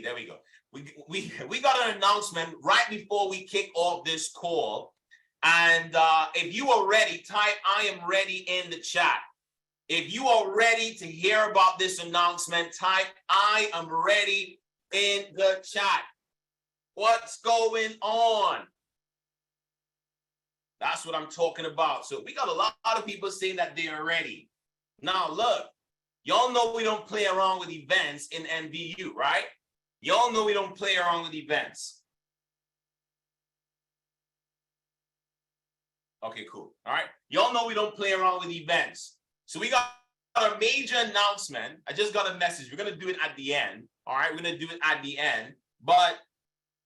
There we go. We got an announcement right before we kick off this call. And if you are ready, type "I am ready" in the chat. If you are ready to hear about this announcement, type "I am ready" in the chat. What's going on? That's what I'm talking about. So we got a lot of people saying that they are ready. Now, look, y'all know we don't play around with events in NVU, right? Y'all know we don't play around with events. Okay, cool. All right. Y'all know we don't play around with events. So we got a major announcement. I just got a message. We're going to do it at the end. All right. We're going to do it at the end. But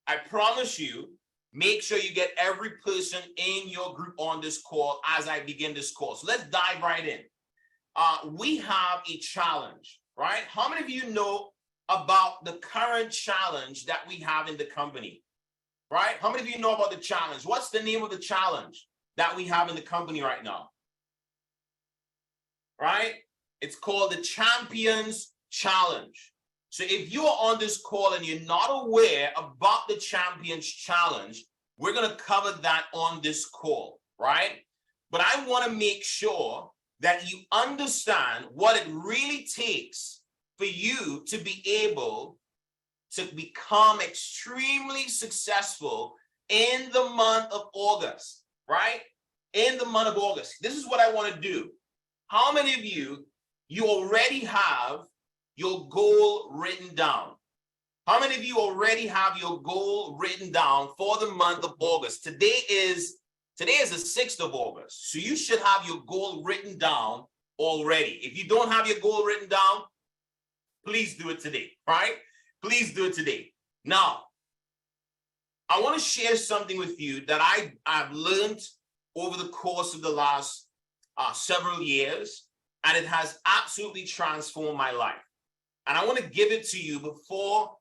I promise you, make sure you get every person in your group on this call as I begin this call. So let's dive right in. We have a challenge, right? How many of you know about the current challenge that we have in the company, right? How many of you know about the challenge? What's the name of the challenge that we have in the company right now, right? It's called the Champions Challenge. So if you are on this call and you're not aware about the Champions Challenge, we're going to cover that on this call, right? But I want to make sure that you understand what it really takes for you to be able to become extremely successful in the month of August. Right? In the month of August. This is what I want to do. How many of you already have your goal written down? How many of you already have your goal written down for the month of August? Today is the 6th of August. So you should have your goal written down already. If you don't have your goal written down, please do it today, right? Please do it today. Now, I want to share something with you that I've learned over the course of the last several years, and it has absolutely transformed my life. And I want to give it to you before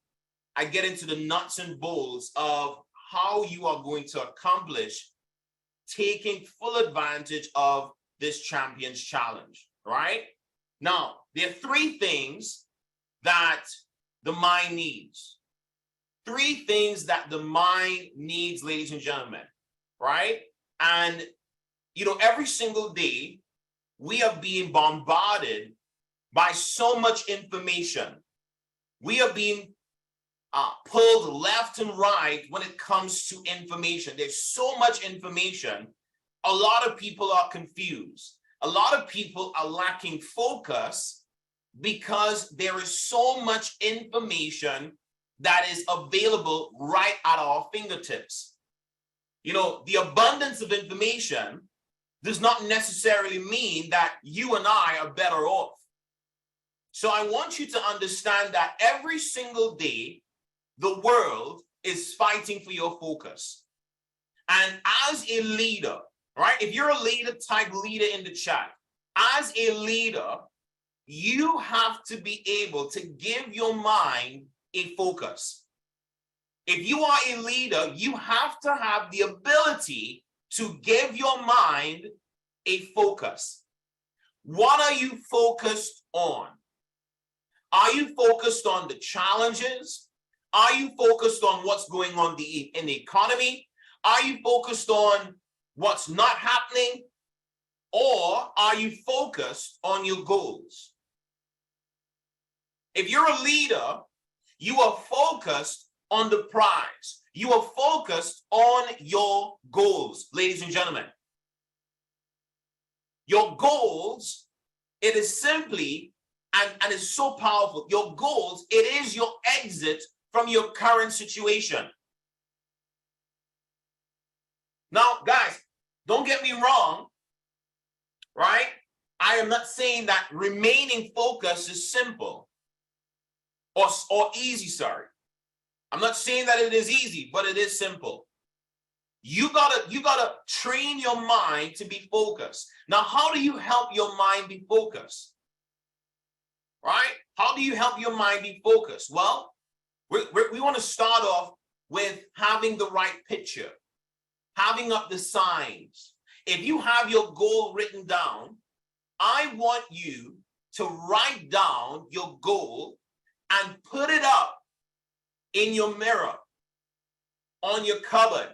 I get into the nuts and bolts of how you are going to accomplish taking full advantage of this Champions Challenge, right? Now, there are 3 things that the mind needs. 3 things that the mind needs, ladies and gentlemen, right? And, every single day, we are being bombarded by so much information. We are being pulled left and right when it comes to information. There's so much information. A lot of people are confused. A lot of people are lacking focus because there is so much information that is available right at our fingertips. The abundance of information does not necessarily mean that you and I are better off. So I want you to understand that every single day, the world is fighting for your focus. And as a leader, right? If you're a leader, type leader in the chat. As a leader, you have to be able to give your mind a focus. If you are a leader, you have to have the ability to give your mind a focus. What are you focused on? Are you focused on the challenges? Are you focused on what's going on in the economy? Are you focused on what's not happening? Or are you focused on your goals? If you're a leader, you are focused on the prize. You are focused on your goals, ladies and gentlemen. Your goals, it is simply, and it's so powerful, your goals, it is your exit from your current situation. Now, guys, don't get me wrong, right? I am not saying that remaining focused is simple or easy, sorry. I'm not saying that it is easy, but it is simple. You gotta train your mind to be focused. Now, how do you help your mind be focused? Right? How do you help your mind be focused? Well, we want to start off with having the right picture, having up the signs. If you have your goal written down, I want you to write down your goal and put it up in your mirror, on your cupboard,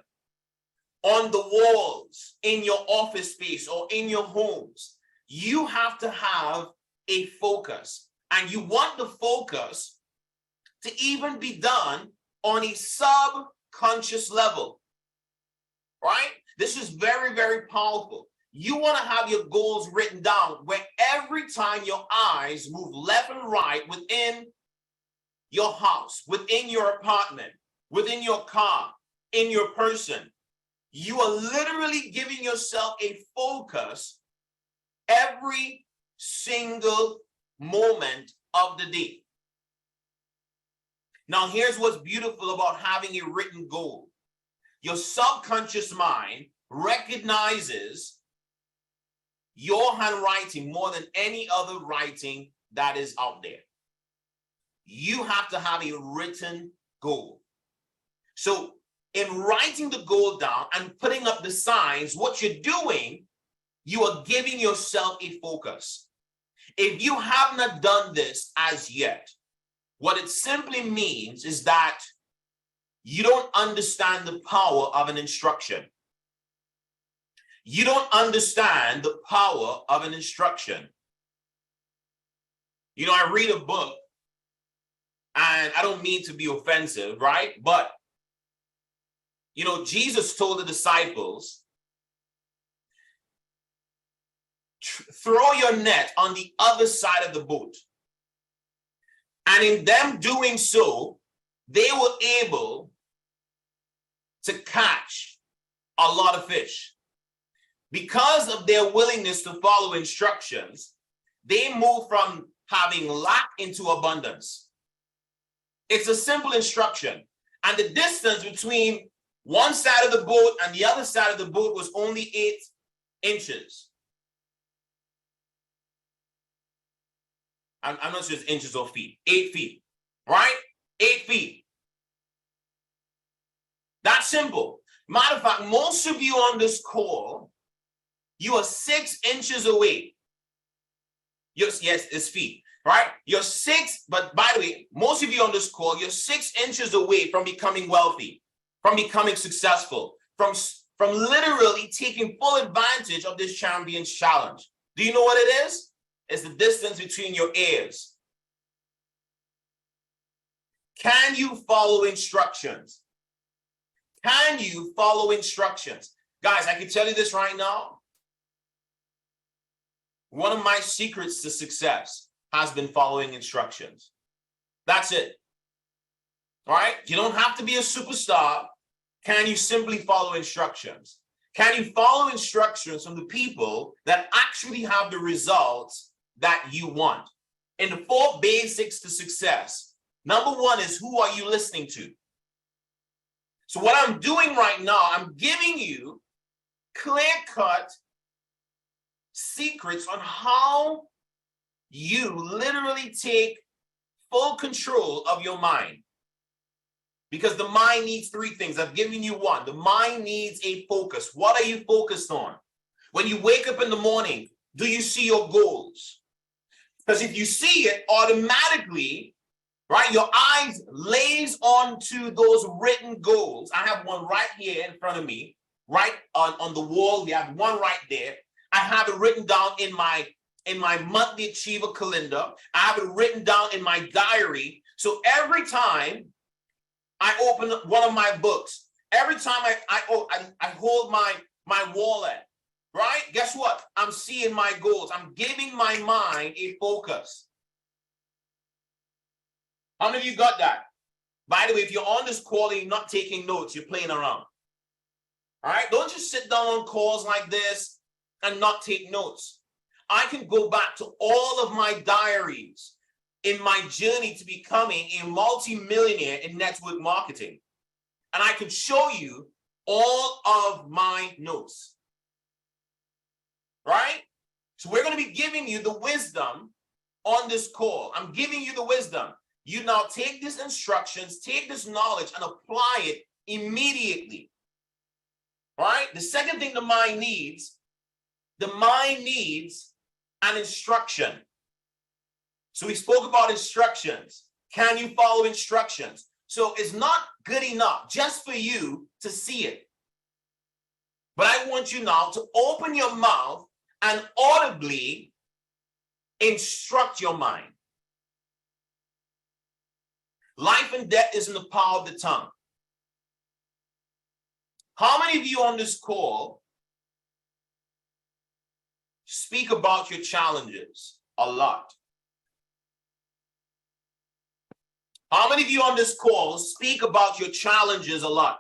on the walls, in your office space, or in your homes. You have to have a focus, and you want the focus to even be done on a subconscious level, right? This is very, very powerful. You want to have your goals written down where every time your eyes move left and right within your house, within your apartment, within your car, in your person, you are literally giving yourself a focus every single moment of the day. Now, here's what's beautiful about having a written goal. Your subconscious mind recognizes your handwriting more than any other writing that is out there. You have to have a written goal. So in writing the goal down and putting up the signs, what you're doing, you are giving yourself a focus. If you have not done this as yet, what it simply means is that you don't understand the power of an instruction. You don't understand the power of an instruction. You know, I read a book, and I don't mean to be offensive, right? But, you know, Jesus told the disciples, throw your net on the other side of the boat. And in them doing so, they were able to catch a lot of fish. Because of their willingness to follow instructions, they moved from having lack into abundance. It's a simple instruction. And the distance between one side of the boat and the other side of the boat was only 8 inches. I'm not sure it's inches or feet. 8 feet, right? 8 feet. That's simple. Matter of fact, most of you on this call, you are 6 inches away. Yes, it's feet, right? You're 6, but by the way, most of you on this call, you're 6 inches away from becoming wealthy, from becoming successful, from literally taking full advantage of this Champions Challenge. Do you know what it is? It's the distance between your ears. Can you follow instructions? Can you follow instructions? Guys, I can tell you this right now. One of my secrets to success has been following instructions. That's it. All right? You don't have to be a superstar. Can you simply follow instructions? Can you follow instructions from the people that actually have the results that you want? And the 4 basics to success. Number 1 is, who are you listening to? So what I'm doing right now, I'm giving you clear-cut secrets on how you literally take full control of your mind. Because the mind needs 3 things. I've given you 1. The mind needs a focus. What are you focused on? When you wake up in the morning, do you see your goals? Because if you see it automatically, right, your eyes lays onto those written goals. I have one right here in front of me, right on the wall. We have one right there. I have it written down in my monthly achiever calendar. I have it written down in my diary. So every time I open one of my books, every time I hold my wallet, right? Guess what? I'm seeing my goals. I'm giving my mind a focus. How many of you got that? By the way, if you're on this call and you're not taking notes, you're playing around. All right? Don't just sit down on calls like this and not take notes. I can go back to all of my diaries in my journey to becoming a multi-millionaire in network marketing. And I can show you all of my notes. Right? So we're going to be giving you the wisdom on this call. I'm giving you the wisdom. You now take these instructions, take this knowledge, and apply it immediately. Right? The second thing the mind needs an instruction. So we spoke about instructions. Can you follow instructions? So it's not good enough just for you to see it. But I want you now to open your mouth and audibly instruct your mind. Life and death is in the power of the tongue. How many of you on this call speak about your challenges a lot? How many of you on this call speak about your challenges a lot?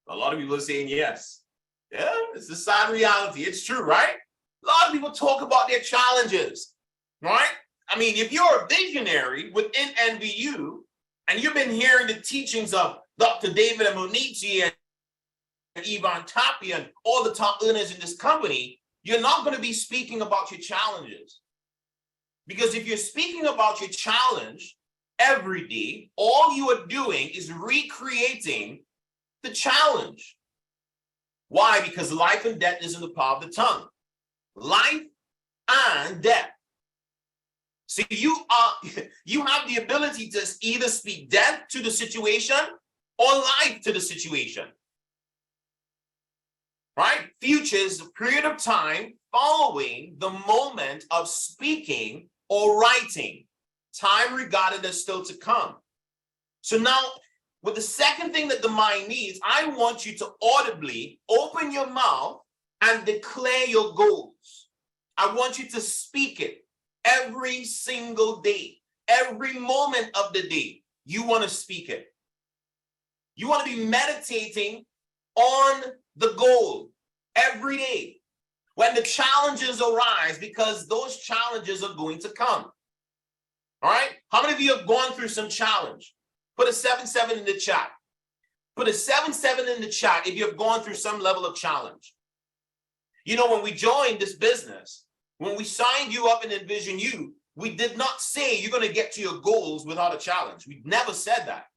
A lot of people are saying yes. Yeah, it's the sad reality. It's true, right? A lot of people talk about their challenges, right? I mean, if you're a visionary within NVU and you've been hearing the teachings of Dr. David Amunichi and Ivan Tapia and all the top earners in this company, you're not going to be speaking about your challenges. Because if you're speaking about your challenge every day, all you are doing is recreating the challenge. Why? Because life and death is in the power of the tongue. Life and death. So you have the ability to either speak death to the situation or life to the situation. Right? Future is the period of time following the moment of speaking or writing. Time regarded as still to come. So now, with the second thing that the mind needs, I want you to audibly open your mouth and declare your goals. I want you to speak it every single day, every moment of the day. You want to speak it. You want to be meditating on the goal every day when the challenges arise, because those challenges are going to come. All right? How many of you have gone through some challenge? Put a 7-7 in the chat. Put a 7-7 in the chat if you have gone through some level of challenge. You know, when we joined this business, when we signed you up and envisioned you, we did not say you're going to get to your goals without a challenge. We never said that.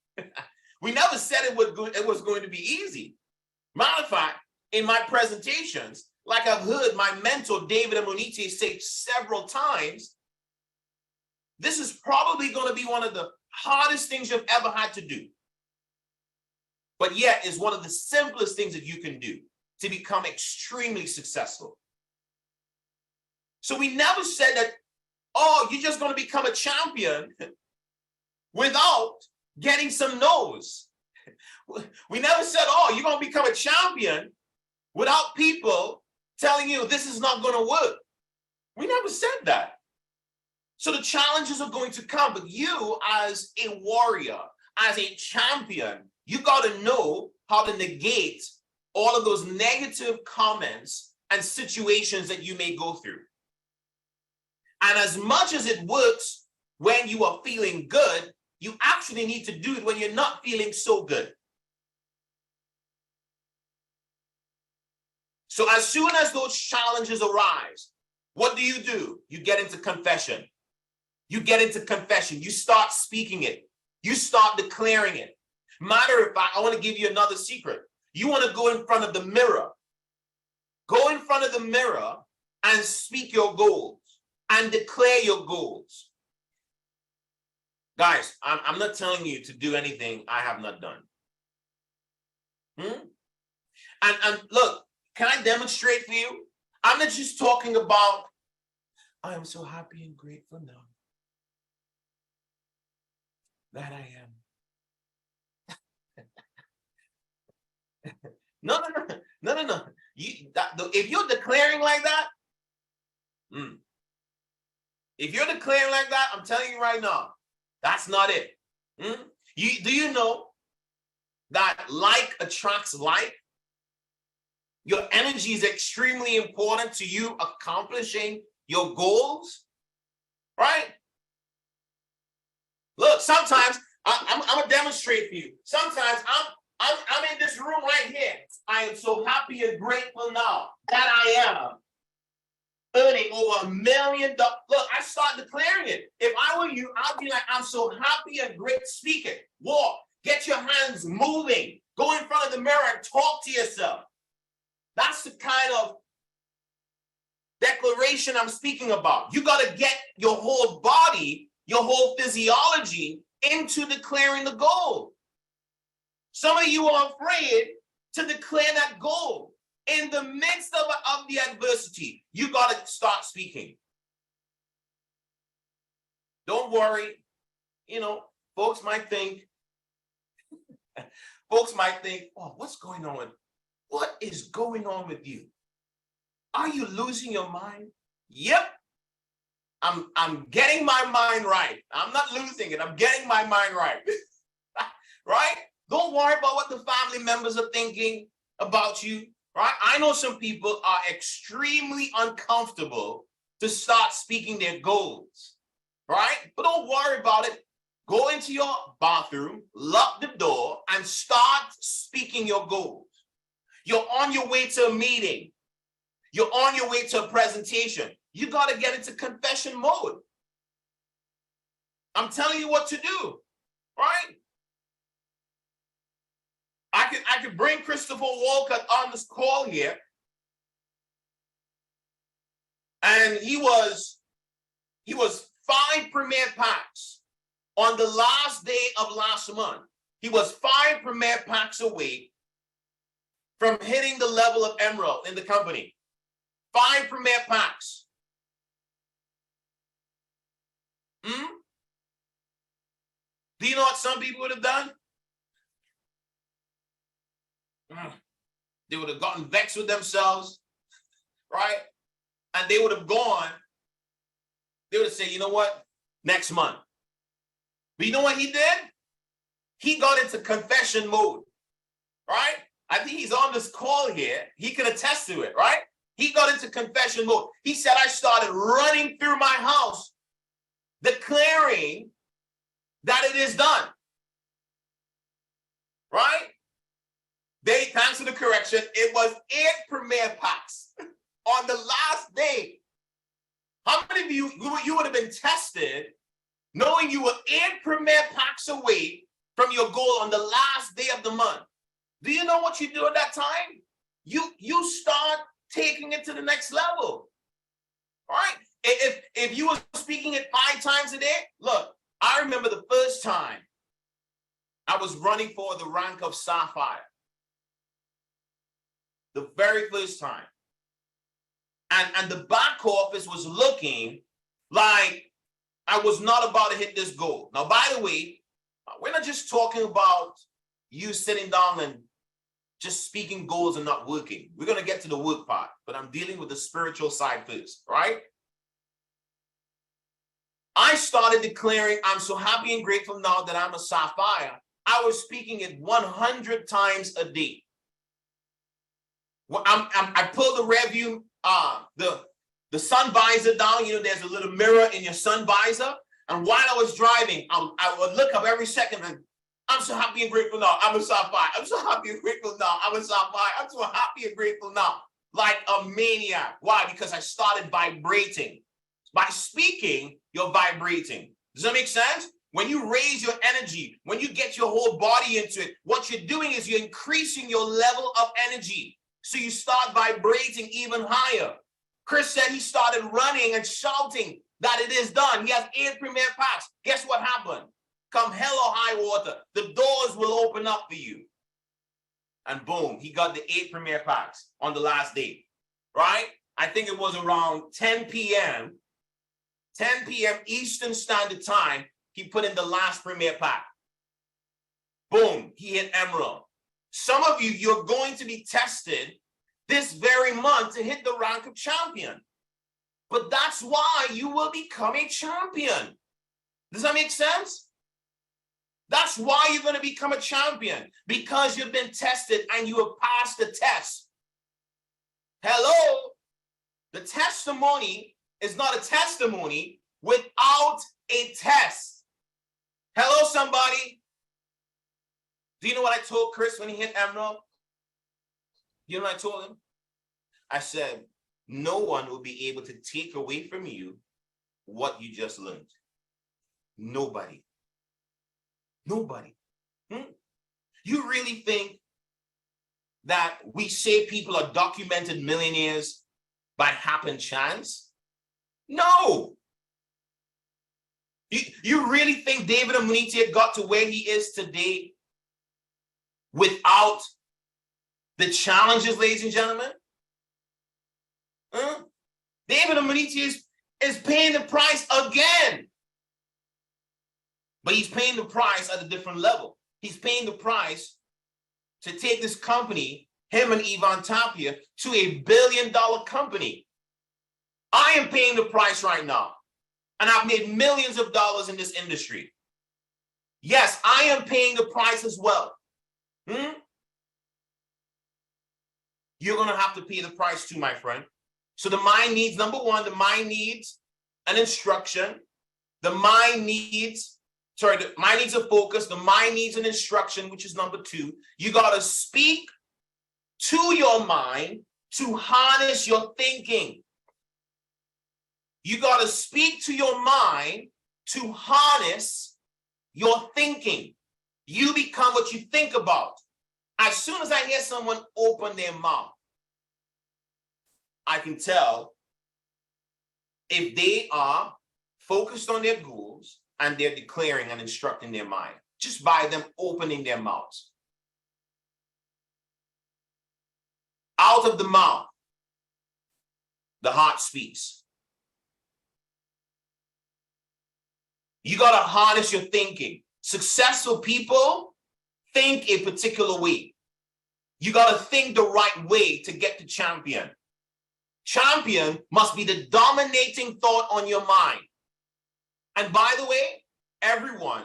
We never said it was going to be easy. Matter of fact, in my presentations, like I've heard my mentor, David Amunichi, say several times, this is probably going to be one of the hardest things you've ever had to do. But yet is one of the simplest things that you can do to become extremely successful. So we never said that, oh, you're just going to become a champion without getting some no's. We never said, oh, you're going to become a champion without people telling you this is not going to work. We never said that. So the challenges are going to come, but you as a warrior, as a champion, you got to know how to negate all of those negative comments and situations that you may go through. And as much as it works when you are feeling good, you actually need to do it when you're not feeling so good. So as soon as those challenges arise, what do? You get into confession. You get into confession. You start speaking it. You start declaring it. Matter of fact, I want to give you another secret. You want to go in front of the mirror. Go in front of the mirror and speak your goals and declare your goals. Guys, I'm not telling you to do anything I have not done. And look, can I demonstrate for you? I'm not just talking about, I am so happy and grateful now that I am. No. If you're declaring like that, I'm telling you right now, that's not it. Do you know that like attracts like? Your energy is extremely important to you accomplishing your goals, right? Look, sometimes I'm gonna demonstrate for you. Sometimes I'm in this room right here. I am so happy and grateful now that I am earning over $1 million. Look, I start declaring it. If I were you, I'd be like, I'm so happy and great. Speak it. Walk. Get your hands moving. Go in front of the mirror and talk to yourself. That's the kind of declaration I'm speaking about. You got to get your whole body, your whole physiology into declaring the goal. Some of you are afraid to declare that goal. In the midst of the adversity, you got to start speaking. Don't worry. You know, folks might think, oh, what's going on? What is going on with you? Are you losing your mind? Yep. I'm getting my mind right. I'm not losing it. I'm getting my mind right. Right? Don't worry about what the family members are thinking about you. Right? I know some people are extremely uncomfortable to start speaking their goals. Right? But don't worry about it. Go into your bathroom, lock the door, and start speaking your goals. You're on your way to a meeting. You're on your way to a presentation. You got to get into confession mode. I'm telling you what to do, right? I could bring Christopher Walcott on this call here. And he was 5 premier packs on the last day of last month. He was 5 premier packs away from hitting the level of emerald in the company. 5 premier packs. Do you know what some people would have done? They would have gotten vexed with themselves, right? And they would have gone, they would have said, you know what? Next month. But you know what he did? He got into confession mode, right? I think he's on this call here. He can attest to it, right? He got into confession mode. He said, I started running through my house, declaring that it is done. Right? Thanks to the correction, it was 8 premier packs on the last day. How many of you would have been tested knowing you were 8 premier packs away from your goal on the last day of the month? Do you know what you do at that time? You start taking it to the next level. All right? If you were speaking it 5 times a day, look, I remember the first time I was running for the rank of Sapphire. The very first time. And the back office was looking like I was not about to hit this goal. Now, by the way, we're not just talking about you sitting down and just speaking goals and not working. We're going to get to the work part, but I'm dealing with the spiritual side first, right? I started declaring, I'm so happy and grateful now that I'm a Sapphire. I was speaking it 100 times a day. Well, I pulled the rear view, the sun visor down. You know, there's a little mirror in your sun visor. And while I was driving, I would look up every second and I'm so happy and grateful now. I'm a Sapphire. I'm so happy and grateful now. I'm a Sapphire. I'm so happy and grateful now. Like a maniac. Why? Because I started vibrating. By speaking, you're vibrating. Does that make sense? When you raise your energy, when you get your whole body into it, what you're doing is you're increasing your level of energy. So you start vibrating even higher. Chris said he started running and shouting that it is done. He has 8 premier packs. Guess what happened? Come hell or high water, the doors will open up for you. And boom, he got the 8 premier packs on the last day, right? I think it was around 10 p.m. Eastern Standard Time, he put in the last premier pack. Boom, he hit emerald. Some of you, you're going to be tested this very month to hit the rank of champion. But that's why you will become a champion. Does that make sense? That's why you're going to become a champion, because you've been tested and you have passed the test. Hello? The testimony is not a testimony without a test. Hello, somebody? Do you know what I told Chris when he hit emerald? You know what I told him? I said, no one will be able to take away from you what you just learned. Nobody. Nobody. You really think that we say people are documented millionaires by happen chance? No. You really think David Amunike got to where he is today without the challenges, ladies and gentlemen? David Amunike is paying the price again. But he's paying the price at a different level. He's paying the price to take this company, him and Ivan Tapia, to $1 billion company. I am paying the price right now. And I've made millions of dollars in this industry. Yes, I am paying the price as well. You're going to have to pay the price too, my friend. So the mind needs, number one, the mind needs an instruction. The mind needs a focus. The mind needs an instruction, which is number two. You got to speak to your mind to harness your thinking. You got to speak to your mind to harness your thinking. You become what you think about. As soon as I hear someone open their mouth, I can tell if they are focused on their goals and they're declaring and instructing their mind just by them opening their mouths. Out of the mouth, the heart speaks. You got to harness your thinking. Successful people think a particular way. You got to think the right way to get to champion. Champion must be the dominating thought on your mind. And by the way, everyone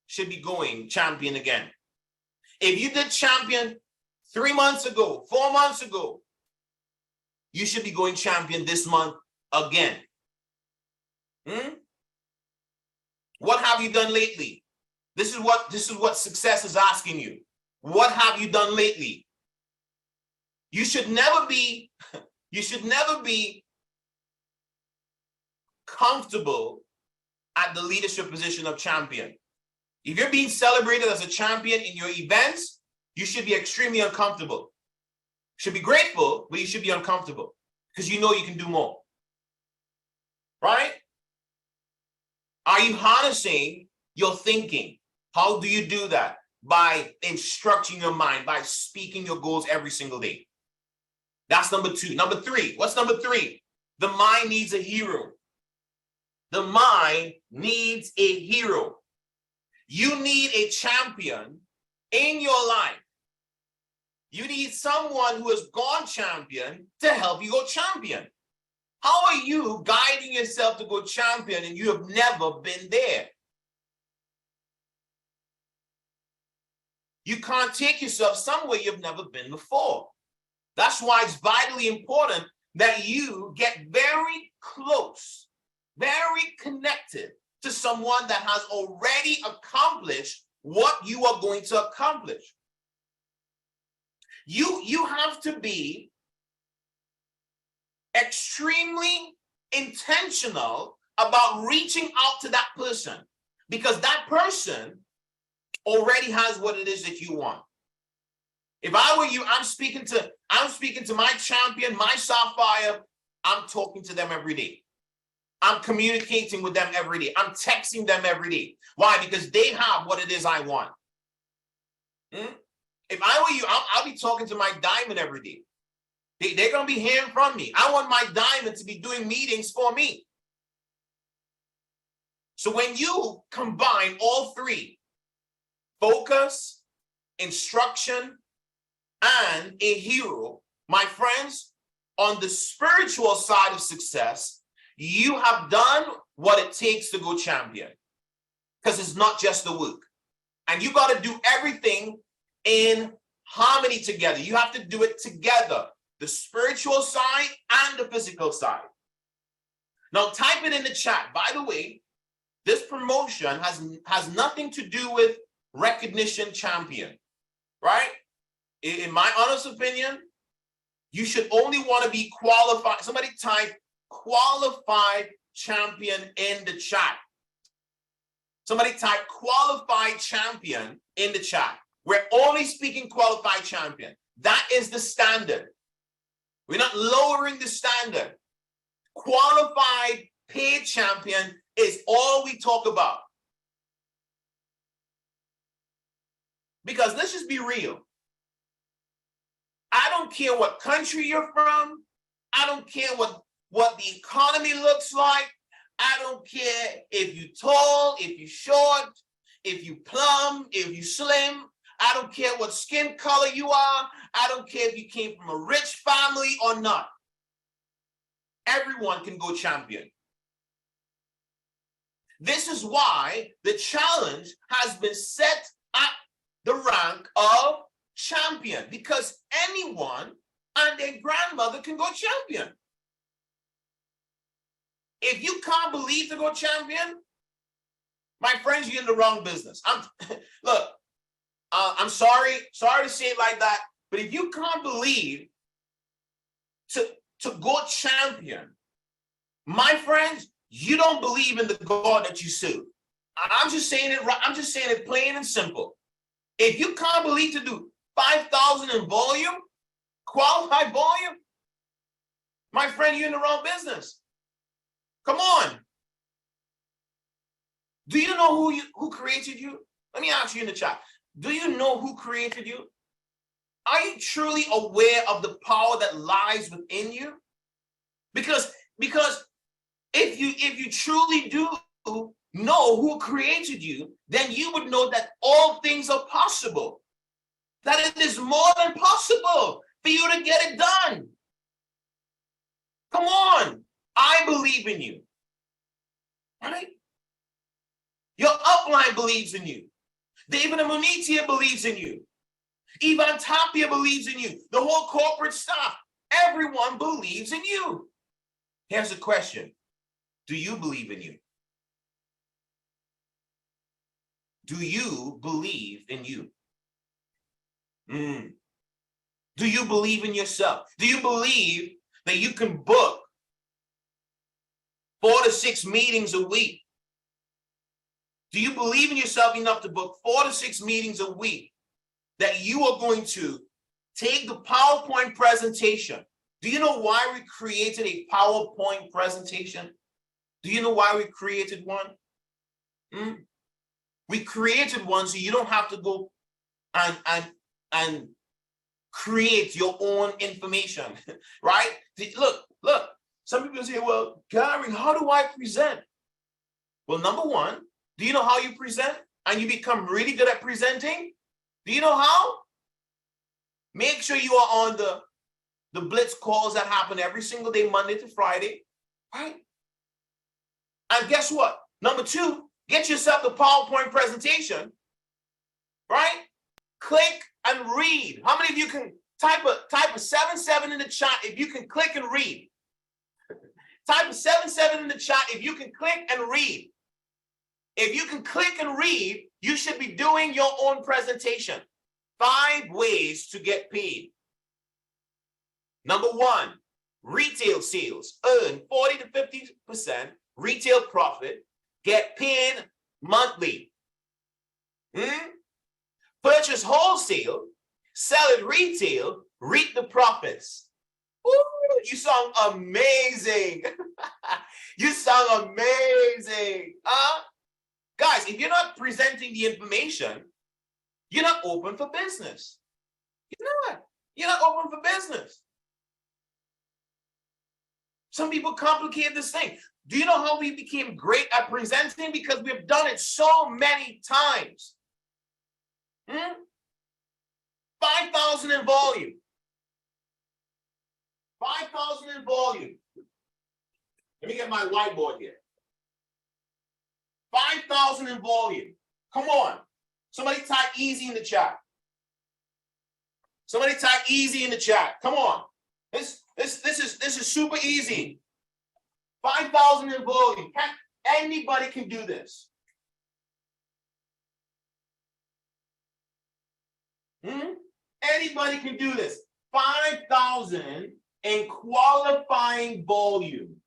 should be going champion again. If you did champion 3 months ago, 4 months ago, you should be going champion this month again. What have you done lately? This is what success is asking you. What have you done lately? You should never be comfortable at the leadership position of champion. If you're being celebrated as a champion in your events, you should be extremely uncomfortable. You should be grateful, but you should be uncomfortable because you know you can do more. Right? Are you harnessing your thinking? How do you do that? By instructing your mind, by speaking your goals every single day. That's number two. Number three, what's number three? The mind needs a hero. The mind needs a hero. You need a champion in your life. You need someone who has gone champion to help you go champion. How are you guiding yourself to go champion and you have never been there? You can't take yourself somewhere you've never been before. That's why it's vitally important that you get very close, very connected to someone that has already accomplished what you are going to accomplish. You have to be extremely intentional about reaching out to that person because that person already has what it is that you want. If I were you, I'm speaking to my champion, my sapphire. I'm talking to them every day. I'm communicating with them every day. I'm texting them every day. Why? Because they have what it is I want. If I were you, I'll be talking to my diamond every day. They're going to be hearing from me. I want my diamond to be doing meetings for me. So when you combine all three, focus, instruction, and a hero, my friends, on the spiritual side of success, you have done what it takes to go champion. Because it's not just the work. And you got to do everything in harmony together. You have to do it together. The spiritual side and the physical side. Now type it in the chat. By the way, this promotion has nothing to do with recognition champion, right? In my honest opinion, you should only want to be qualified. Somebody type qualified champion in the chat. Somebody type qualified champion in the chat. We're only speaking qualified champion. That is the standard. We're not lowering the standard. Qualified paid champion is all we talk about. Because let's just be real. I don't care what country you're from. I don't care what the economy looks like. I don't care if you're tall, if you're short, if you plump, if you slim. I don't care what skin color you are. I don't care if you came from a rich family or not. Everyone can go champion. This is why the challenge has been set at the rank of champion, because anyone and their grandmother can go champion. If you can't believe to go champion, my friends, you're in the wrong business. Look, I'm sorry to say it like that, but if you can't believe to go champion, my friends, you don't believe in the God that you serve. I'm just saying it right. I'm just saying it plain and simple. If you can't believe to do 5,000 in volume, qualified volume, my friend, you're in the wrong business. Come on. Do you know who created you? Let me ask you in the chat. Do you know who created you? Are you truly aware of the power that lies within you? Because if you truly do know who created you, then you would know that all things are possible. That it is more than possible for you to get it done. Come on. I believe in you. Right? Your upline believes in you. David and Munitia believes in you. Ivan Tapia believes in you. The whole corporate staff. Everyone believes in you. Here's the question. Do you believe in you? Do you believe in you? Do you believe in yourself? Do you believe that you can book 4 to 6 meetings a week? Do you believe in yourself enough to book 4 to 6 meetings a week that you are going to take the PowerPoint presentation? Do you know why we created a PowerPoint presentation? Do you know why we created one? We created one so you don't have to go and create your own information, right? Look, some people say, well, Gary, how do I present? Well, number one, do you know how you present? And you become really good at presenting? Do you know how? Make sure you are on the blitz calls that happen every single day, Monday to Friday, right? And guess what? Number two, get yourself the PowerPoint presentation, right? Click and read. How many of you can type a 77 in the chat if you can click and read? Type a 77 in the chat if you can click and read. If you can click and read, you should be doing your own presentation. 5 ways to get paid. Number 1, retail sales. Earn 40 to 50% retail profit. Get paid monthly. Purchase wholesale, sell it retail, reap the profits. Ooh, you sound amazing. You sound amazing. Guys, if you're not presenting the information, you're not open for business. You're not open for business. Some people complicate this thing. Do you know how we became great at presenting? Because we've done it so many times. 5,000 in volume. 5,000 in volume. Let me get my whiteboard here. 5,000 in volume. Come on. Somebody type easy in the chat. Somebody type easy in the chat. Come on. This is super easy. 5,000 in volume. Anybody can do this. Anybody can do this. 5,000 in qualifying volume.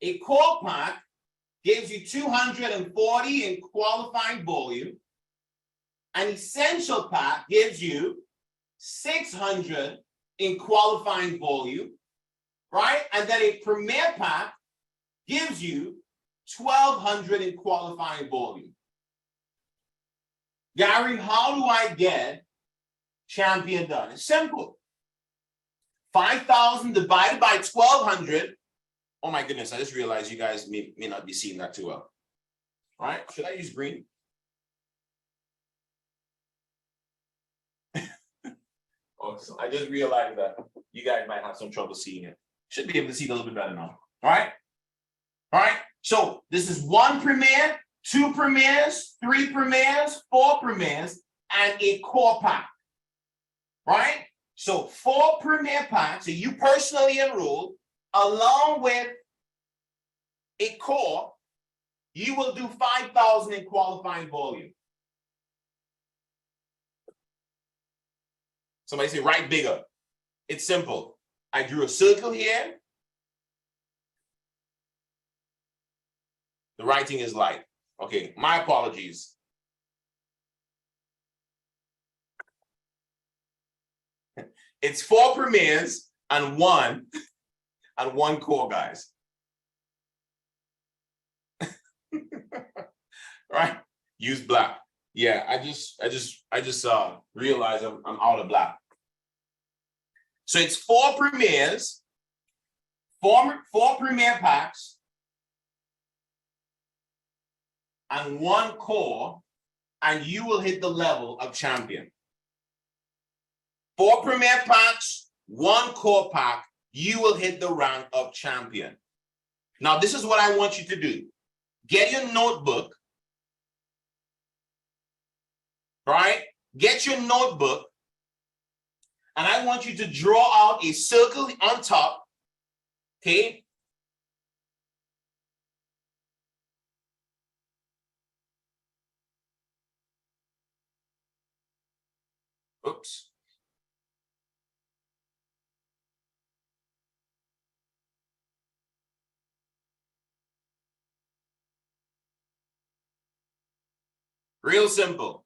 A core pack gives you 240 in qualifying volume. An essential pack gives you 600 in qualifying volume, right? And then a premier pack gives you 1,200 in qualifying volume. Gary, how do I get champion done? It's simple. 5,000 divided by 1,200. Oh my goodness, I just realized you guys may not be seeing that too well. All right, should I use green? Oh, so I just realized that you guys might have some trouble seeing it. Should be able to see it a little bit better now. All right. All right. So this is 1 premier, 2 premiers, 3 premiers, 4 premiers, and a core pack. Right? So 4 premier packs, so you personally enroll, along with a core, you will do 5,000 in qualifying volume. Somebody say, write bigger. It's simple. I drew a circle here. The writing is light. Okay, my apologies. It's 4 premiers and one core, guys. Right? Use black. Yeah, I just realized I'm out of black. So it's 4 premiers, 4 premier packs, and 1 core, and you will hit the level of champion. 4 premier packs, 1 core pack, you will hit the rank of champion. Now, this is what I want you to do. Get your notebook, right? Get your notebook, and I want you to draw out a circle on top, okay? Oops. Real simple.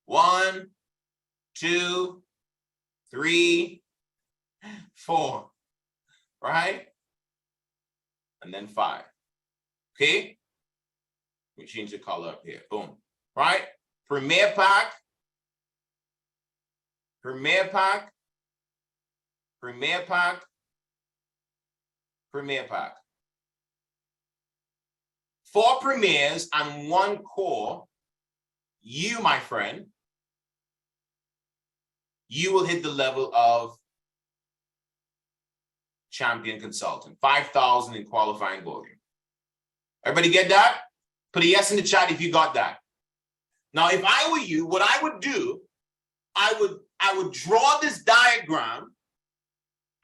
1, 2, 3, 4, right? And then 5. Okay? We change the color up here. Boom. Right? Premier pack. Premier pack. Premier pack. Premier pack. 4 premiers and 1 core. You, my friend, you will hit the level of champion consultant. 5,000 in qualifying volume. Everybody get that? Put a yes in the chat if you got that. Now, if I were you, what I would do, I would draw this diagram,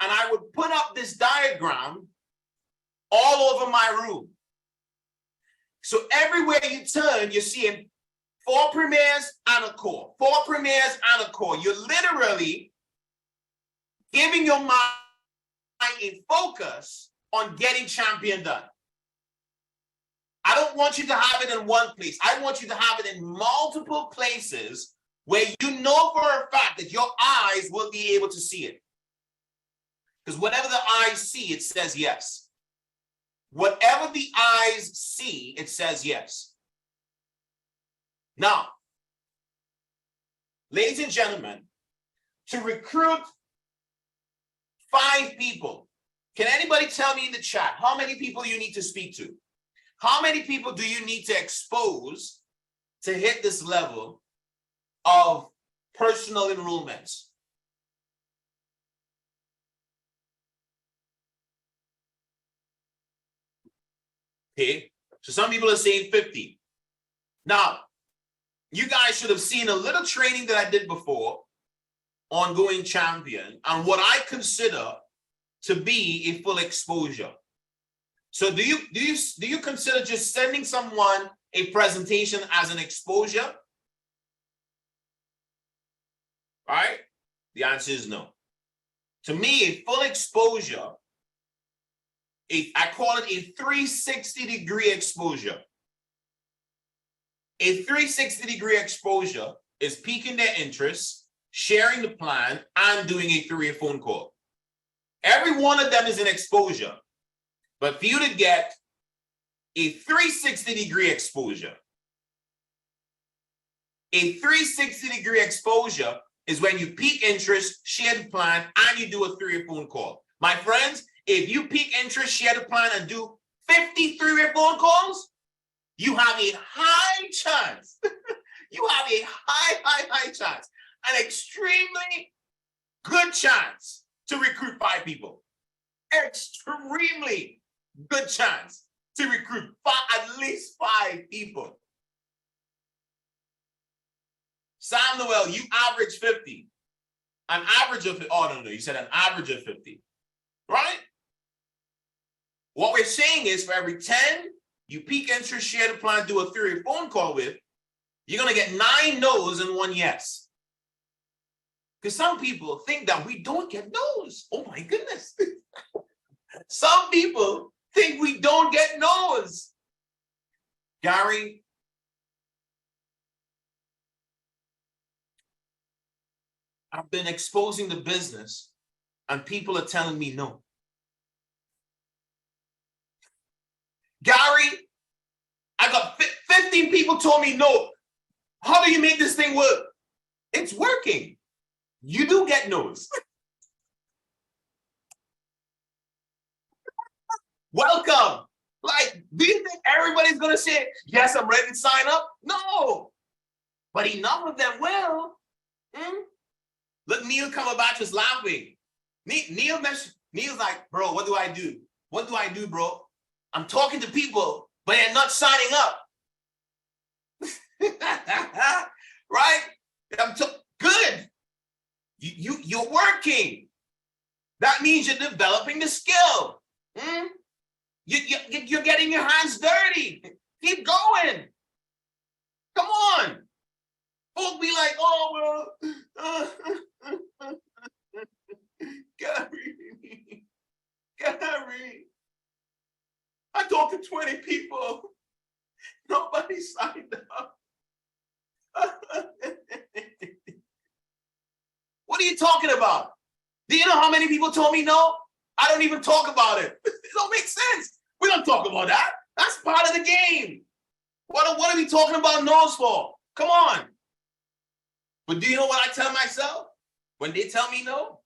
and I would put up this diagram all over my room. So everywhere you turn, you're seeing 4 premiers and a core, 4 premiers and a core. You're literally giving your mind a focus on getting champion done. I don't want you to have it in one place. I want you to have it in multiple places where you know for a fact that your eyes will be able to see it. Because whatever the eyes see, it says yes. Whatever the eyes see, it says yes. Now, ladies and gentlemen, to recruit 5 people, can anybody tell me in the chat how many people you need to speak to? How many people do you need to expose to hit this level of personal enrollments? Okay, so some people are saying 50. Now, you guys should have seen a little training that I did before on going champion and what I consider to be a full exposure. So do you consider just sending someone a presentation as an exposure? Right? The answer is no. To me, a full exposure, I call it a 360-degree exposure. A 360-degree exposure is piquing their interest, sharing the plan, and doing a 3-way phone call. Every one of them is an exposure. But for you to get a 360-degree exposure, a 360-degree exposure is when you pique interest, share the plan, and you do a 3-way phone call. My friends, if you pique interest, share the plan, and do 50 3-way phone calls, you have a high chance. You have a high chance, an extremely good chance to recruit 5 people. Extremely good chance to recruit at least 5 people. Sam Noel, you average 50. An average of, oh, no, you said an average of 50, right? What we're saying is for every 10 you pique interest, share the plan, do a 3-way phone call with, you're going to get 9 no's and 1 yes. Because some people think that we don't get no's. Oh my goodness. Some people think we don't get no's. Gary, I've been exposing the business and people are telling me no. Gary, I got 15 people told me no. How do you make this thing work? It's working. You do get no's. Welcome. Like, do you think everybody's going to say, yes, I'm ready to sign up? No. But enough of them will. Look, Neil Cumberbatch is laughing. Neil's like, bro, what do I do? What do I do, bro? I'm talking to people, but they're not signing up. Right? Good. You're working. That means you're developing the skill. You're getting your hands dirty. Keep going. Come on. Folk be like, oh, well, Gary, I talked to 20 people. Nobody signed up. What are you talking about? Do you know how many people told me no? I don't even talk about it. It don't make sense. We don't talk about that. That's part of the game. What are we talking about no's for? Come on. But do you know what I tell myself? When they tell me no,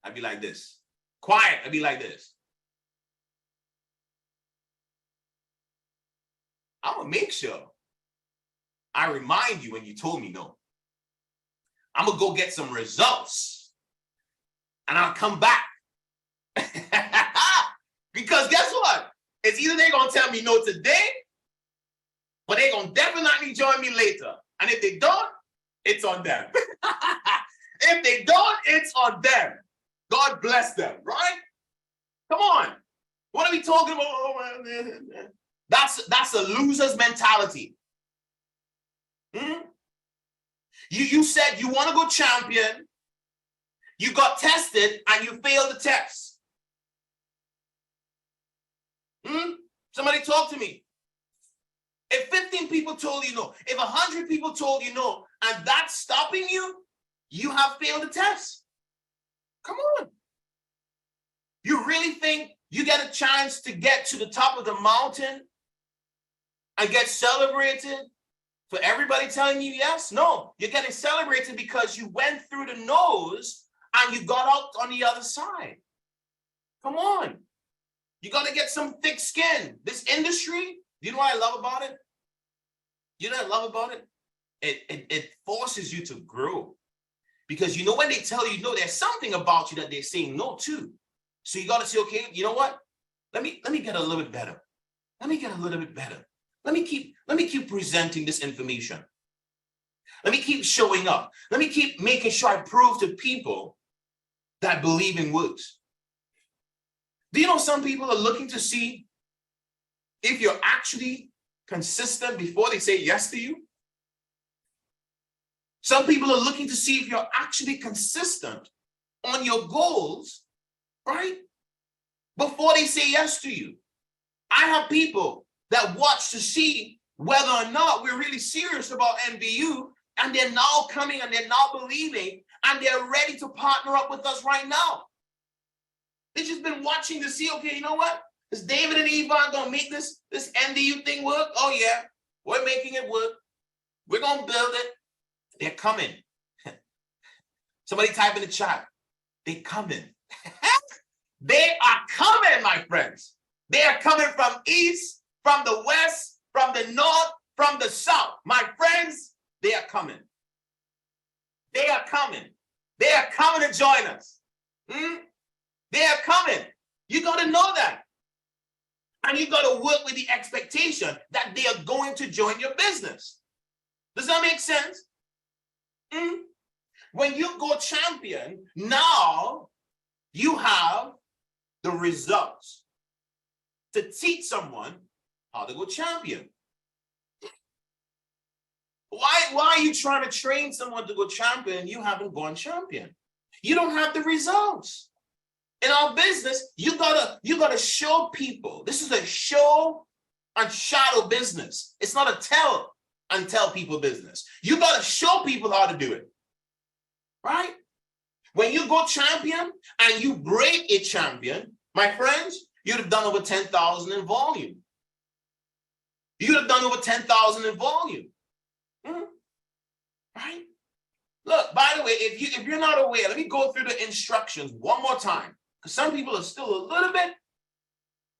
I'd be like this. Quiet, I'd be like this. I'm going to make sure I remind you when you told me no. I'm going to go get some results. And I'll come back. Because guess what? It's either they're going to tell me no today, but they're going to definitely join me later. And if they don't, it's on them. If they don't, it's on them. God bless them, right? Come on. What are we talking about? Oh, man. That's a loser's mentality. You said you want to go champion. You got tested and you failed the test. Somebody talk to me. If 15 people told you no, if 100 people told you no, and that's stopping you, you have failed the test. Come on. You really think you get a chance to get to the top of the mountain and get celebrated for everybody telling you yes? No, you're getting celebrated because you went through the no's and you got out on the other side. Come on. You got to get some thick skin. This industry, you know what I love about it? You know what I love about it? It forces you to grow. Because you know when they tell you no, there's something about you that they're saying no to. So you got to say, okay, you know what? Let me get a little bit better. Let me get a little bit better. Let me keep presenting this information. Let me keep showing up. Let me keep making sure I prove to people that believe in works. Do you know some people are looking to see if you're actually consistent before they say yes to you? Some people are looking to see if you're actually consistent on your goals, right? Before they say yes to you. I have people that watch to see whether or not we're really serious about NVU, and they're now coming and they're now believing and they're ready to partner up with us right now. They've just been watching to see, okay, you know what? Is David and Yvonne gonna make this NVU thing work? Oh yeah, we're making it work. We're gonna build it. They're coming. Somebody type in the chat. They're coming. They are coming, my friends. They are coming from east, from the west, from the north, from the south. My friends, they are coming. They are coming. They are coming to join us. They are coming. You got to know that. And you got to work with the expectation that they are going to join your business. Does that make sense? When you go champion, now you have the results to teach someone how to go champion. Why are you trying to train someone to go champion and you haven't gone champion? You don't have the results. In our business, you gotta show people. This is a show and shadow business. It's not a tell and tell people business. You gotta show people how to do it, right? When you go champion and you break a champion, my friends, you'd have done over 10,000 in volume. You'd have done over 10,000 in volume, right? Look, by the way, if you're not aware, let me go through the instructions one more time, because some people are still a little bit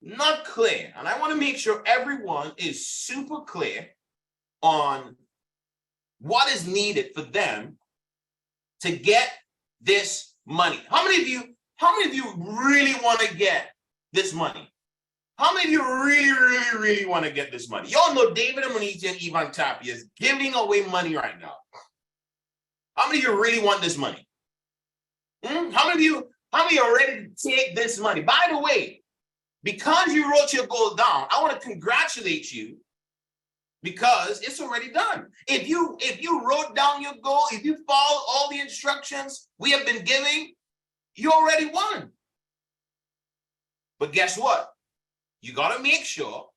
not clear, and I want to make sure everyone is super clear on what is needed for them to get this money. How many of you really want to get this money? How many of you really want to get this money? Y'all know David and Monique and Ivan Tapia is giving away money right now. How many of you really want this money? How many of you are ready to take this money? By the way, because you wrote your goal down, I want to congratulate you, because it's already done. If you wrote down your goal, if you follow all the instructions we have been giving, you already won. But guess what? You got to make sure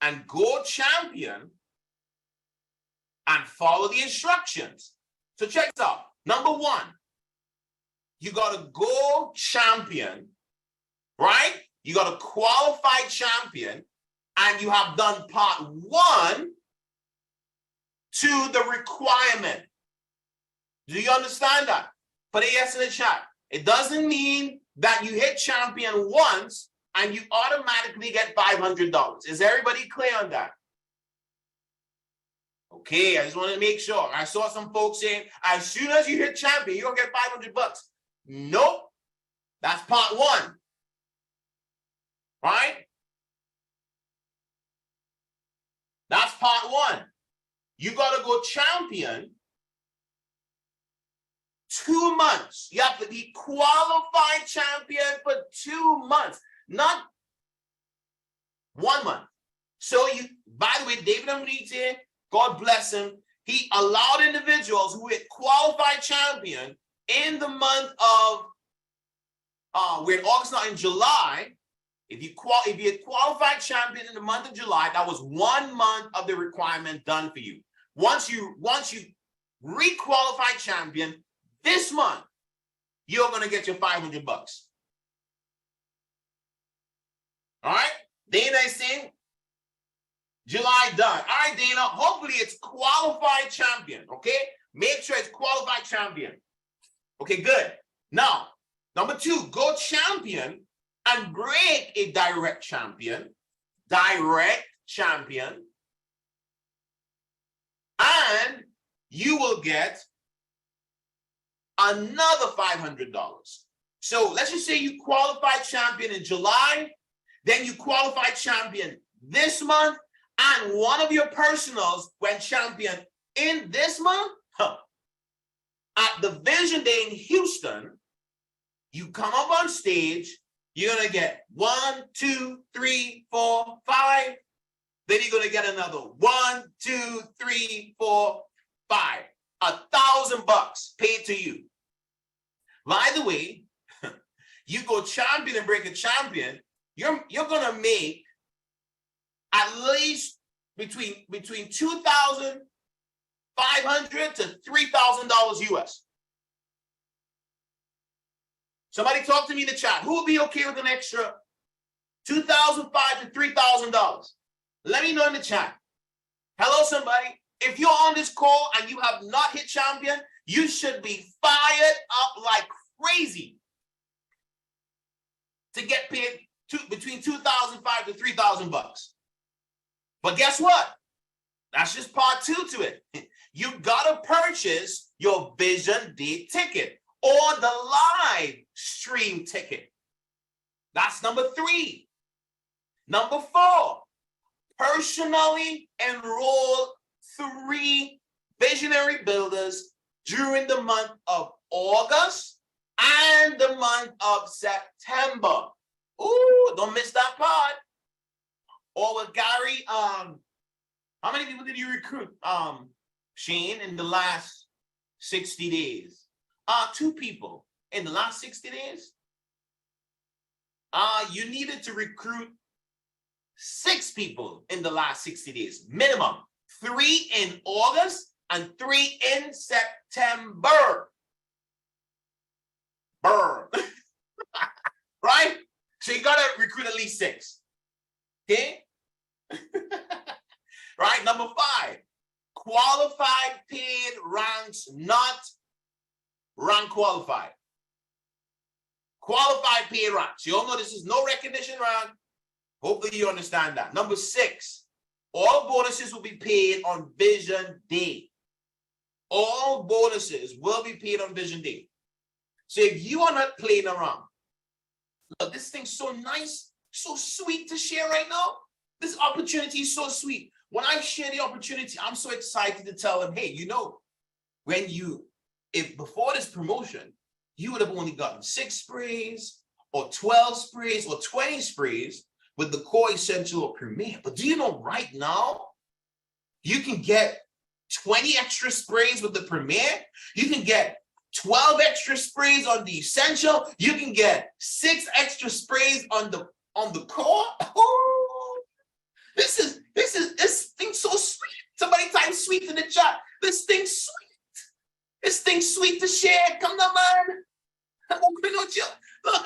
and go champion and follow the instructions. So check this out. Number one, you got to go champion, right? You got to qualify champion, and you have done part one to the requirement. Do you understand that? Put a yes in the chat. It doesn't mean that you hit champion once and you automatically get $500. Is everybody clear on that? Okay, I just want to make sure. I saw some folks saying, as soon as you hit champion, you're going to get $500. Nope. That's part one. Right? That's part one. You got to go champion 2 months. You have to be qualified champion for 2 months, not 1 month. So by the way, David Amrite, God bless him, he allowed individuals who had qualified champion in the month of, we're in August now, in July. If you had qualified champion in the month of July, that was 1 month of the requirement done for you. Once you re-qualified champion this month, you're going to get your $500. All right? Dana is saying July done. All right, Dana, hopefully it's qualified champion, okay? Make sure it's qualified champion. Okay, good. Now, number two, go champion and break a direct champion, and you will get another $500. So let's just say you qualified champion in July, then you qualified champion this month, and one of your personals went champion in this month. At the Vision Day in Houston, you come up on stage, you're going to get 1, 2, 3, 4, 5. Then you're going to get another 1, 2, 3, 4, 5. $1,000 paid to you. By the way, you go champion and break a champion, you're gonna make at least between $2,500 to $3,000 US. Somebody talk to me in the chat. Who will be okay with an extra $2,500 to $3,000? Let me know in the chat. Hello, somebody. If you're on this call and you have not hit champion, you should be fired up like crazy to get paid between $2,500 to $3,000. But guess what? That's just part 2 to it. You gotta purchase your Vision Day ticket or the live stream ticket. That's number 3. Number 4, personally enroll 3 visionary builders during the month of August and the month of September. Ooh, don't miss that part. Or with Gary, how many people did you recruit, Shane, in the last 60 days? 2 people in the last 60 days. You needed to recruit 6 people in the last 60 days, minimum. 3 in August and 3 in September. Burn. Right? So you gotta recruit at least 6. Okay? Right? Number 5, qualified paid ranks, not rank qualified. Qualified paid ranks. You all know this is no recognition rank. Hopefully you understand that. Number 6, all bonuses will be paid on Vision Day. All bonuses will be paid on Vision Day. So if you are not playing around, look, this thing's so nice, so sweet to share right now. This opportunity is so sweet. When I share the opportunity, I'm so excited to tell them, hey, you know, if before this promotion, you would have only gotten 6 sprays or 12 sprays or 20 sprays with the core essential or premier. But do you know right now, you can get 20 extra sprays with the premier. You can get 12 extra sprays on the essential. You can get 6 extra sprays on the core. Oh, this thing's so sweet. Somebody type sweet in the chat. This thing's sweet. This thing's sweet to share. Come on, man. I'm gonna bring out you. Look,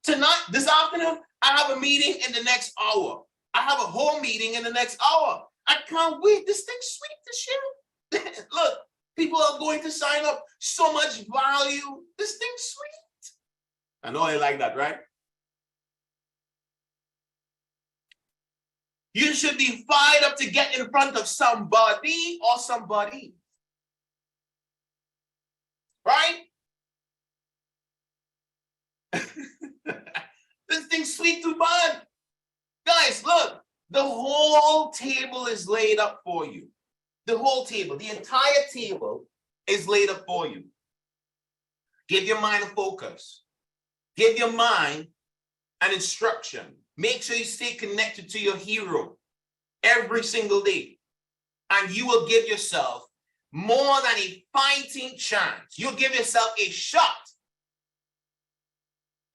tonight, this afternoon, I have a meeting in the next hour. I have a whole meeting in the next hour. I can't wait. This thing's sweet to share. Look, people are going to sign up. So much value. This thing's sweet. I know I like that, right? You should be fired up to get in front of somebody or somebody. Right? This thing's sweet to bud. Guys, look, the whole table is laid up for you. The whole table, the entire table is laid up for you. Give your mind a focus. Give your mind an instruction. Make sure you stay connected to your hero every single day. And you will give yourself more than a fighting chance. You'll give yourself a shot.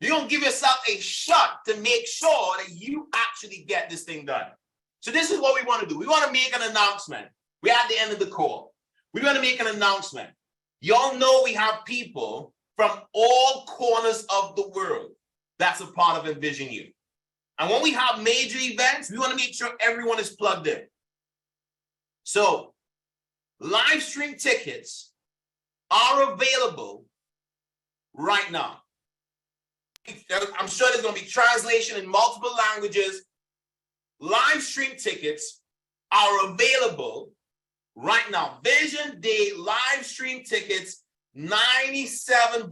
You're going to give yourself a shot to make sure that you actually get this thing done. So this is what we want to do. We want to make an announcement. We're at the end of the call. We're going to make an announcement. Y'all know we have people from all corners of the world that's a part of Envision You. And when we have major events, we want to make sure everyone is plugged in. So live stream tickets are available right now. I'm sure there's going to be translation in multiple languages. Live stream tickets are available right now. Vision Day live stream tickets, $97.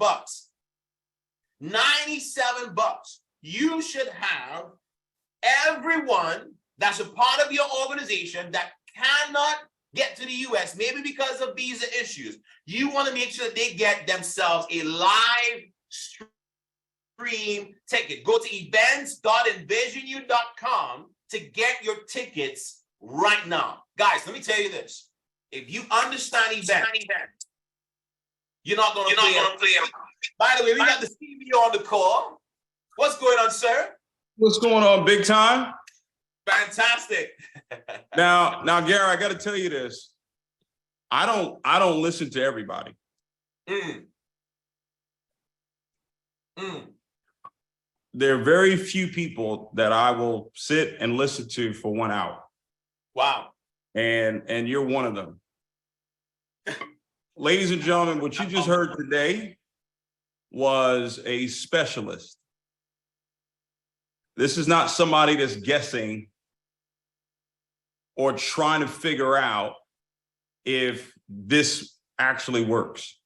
$97. You should have everyone that's a part of your organization that cannot get to the US, maybe because of visa issues. You want to make sure that they get themselves a live stream ticket. Go to events.envisionu.com to get your tickets right now. Guys, let me tell you this. If you understand events, You're not going to play him. By the way, we got the CBO on the call. What's going on, sir? What's going on, big time? Fantastic. Now, Gary, I got to tell you this. I don't listen to everybody. There are very few people that I will sit and listen to for 1 hour. Wow. And you're one of them. Ladies and gentlemen, what you just heard today was a specialist. This is not somebody that's guessing or trying to figure out if this actually works.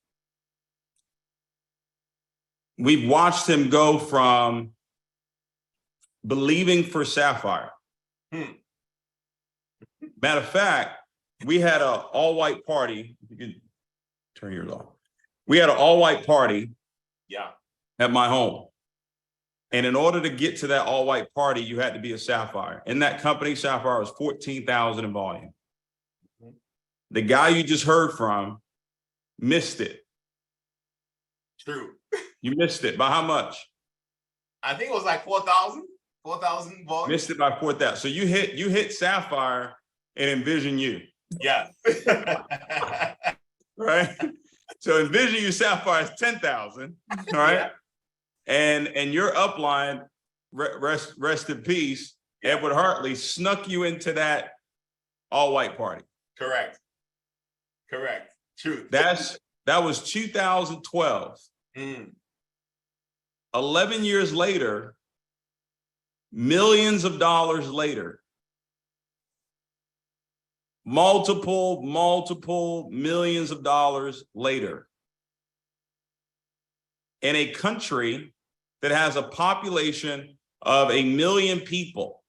We've watched him go from believing for Sapphire. Matter of fact, we had an all-white party. You can turn yours off. We had an all-white party at my home. And in order to get to that all-white party, you had to be a Sapphire. In that company, Sapphire was 14,000 in volume. The guy you just heard from missed it. True. You missed it. By how much? I think it was like 4,000. 4,000 volume. Missed it by 4,000. So you hit Sapphire and Envision You. Yeah. Right? So Envision You Sapphire is 10,000. All right. Yeah. And your upline, rest in peace, Edward Hartley, snuck you into that all-white party. Correct. True. That was 2012. 11 years later, millions of dollars later, multiple millions of dollars later, in a country that has a population of 1 million people.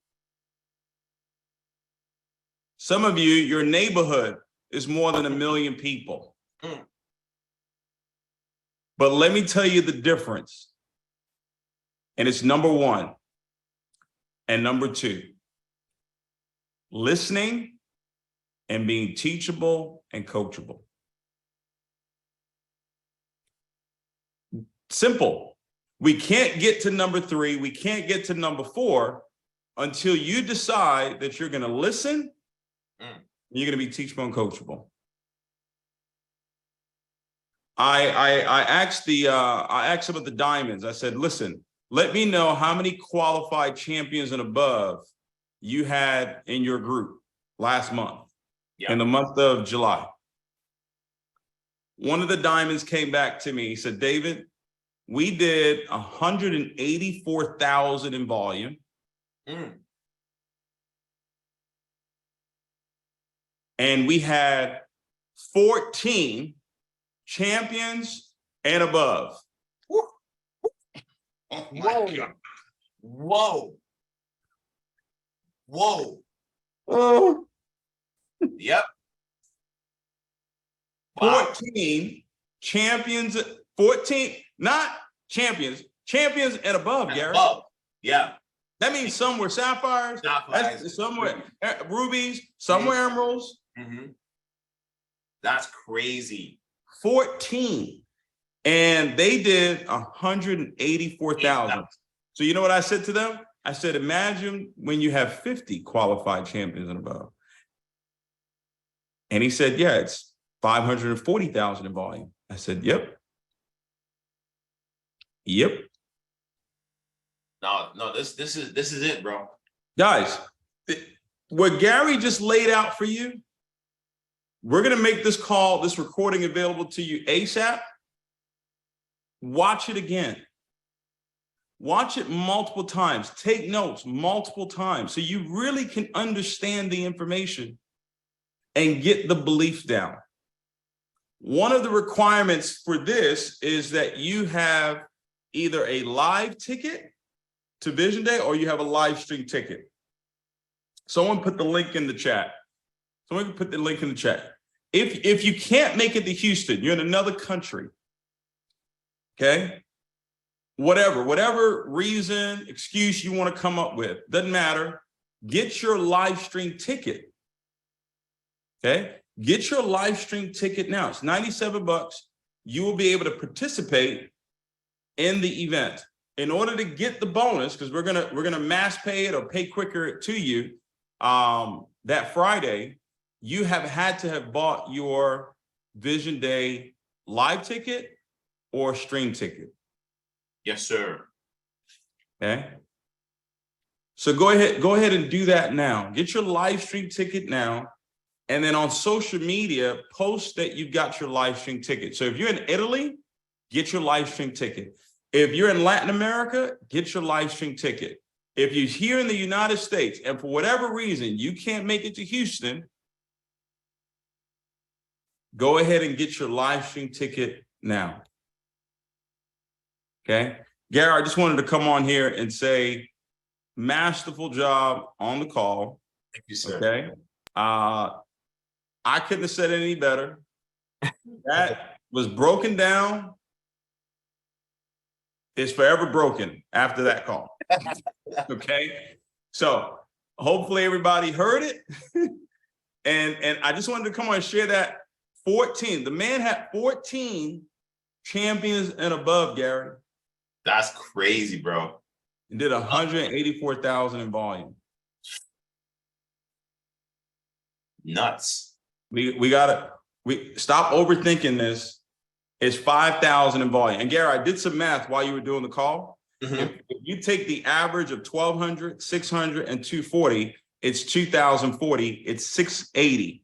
Some of you, your neighborhood is more than 1 million people. But let me tell you the difference. And it's number one. And number two, listening and being teachable and coachable. Simple. We can't get to number three. We can't get to number four until you decide that you're going to listen. You're going to be teachable and coachable. I asked some of the diamonds. I said, listen, let me know how many qualified champions and above you had in your group last month, in the month of July. One of the diamonds came back to me. He said, David, we did 184,000 in volume. And we had 14 champions and above. Oh my God. Whoa. Oh. Yep. 14 champions, 14, not champions and above, Gary. Above. Yeah. That means some were sapphires, some were rubies, some were emeralds. That's crazy. 14. And they did 184,000. So you know what I said to them? I said, imagine when you have 50 qualified champions and above. And he said, yeah, it's 540,000 in volume. I said, yep. No, this is it, bro. Guys, what Gary just laid out for you, we're going to make this recording available to you ASAP. Watch it again. Watch it multiple times. Take notes multiple times so you really can understand the information and get the belief down. One of the requirements for this is that you have either a live ticket to Vision Day or you have a live stream ticket. Someone put the link in the chat. If you can't make it to Houston, you're in another country, okay? Whatever reason, excuse you want to come up with, doesn't matter. Get your live stream ticket, okay? Get your live stream ticket now. It's $97. you will be able to participate in the event. In order to get the bonus, because we're gonna mass pay it or pay quicker to you that Friday, you have had to have bought your Vision Day live ticket or stream ticket. Yes, sir. Okay. So go ahead and do that now. Get your live stream ticket now. And then on social media, post that you've got your live stream ticket. So if you're in Italy, get your live stream ticket. If you're in Latin America, get your live stream ticket. If you're here in the United States and for whatever reason you can't make it to Houston, go ahead and get your live stream ticket now. Okay. Gary, I just wanted to come on here and say, masterful job on the call. Thank you, sir. Okay. I couldn't have said it any better. That was broken down. It's forever broken after that call. Okay. So hopefully everybody heard it. and I just wanted to come on and share that 14. The man had 14 champions and above, Gary. That's crazy, bro. And did 184,000 in volume. Nuts. We gotta stop overthinking this. It's 5,000 in volume. And Gary, I did some math while you were doing the call. If you take the average of 1,200, 600, and 240, it's 2,040. It's 680.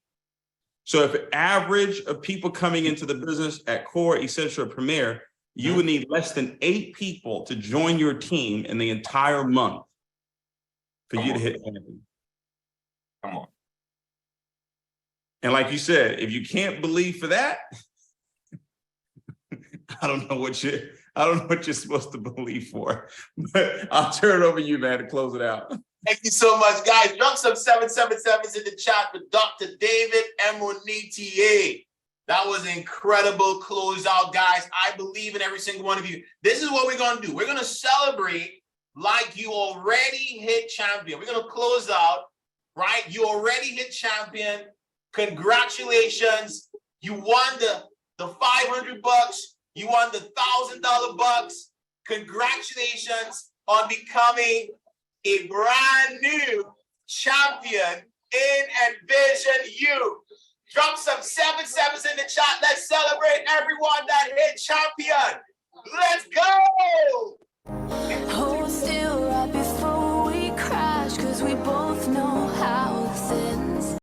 So if average of people coming into the business at Core, Essential, or Premier, you would need less than 8 people to join your team in the entire month for you to hit champion. Come on. And like you said, if you can't believe for that, I don't know what you're supposed to believe for. But I'll turn it over to you, man, to close it out. Thank you so much, guys. Drop some 777s in the chat for Dr. David Emunitier. That was an incredible closeout, guys. I believe in every single one of you. This is what we're going to do. We're going to celebrate like you already hit champion. We're going to close out, right? You already hit champion. Congratulations. You won the $500. You won the $1,000 Congratulations on becoming a brand new champion in NVU. Drop some 7 sevens in the chat. Let's celebrate everyone that hit champion. Let's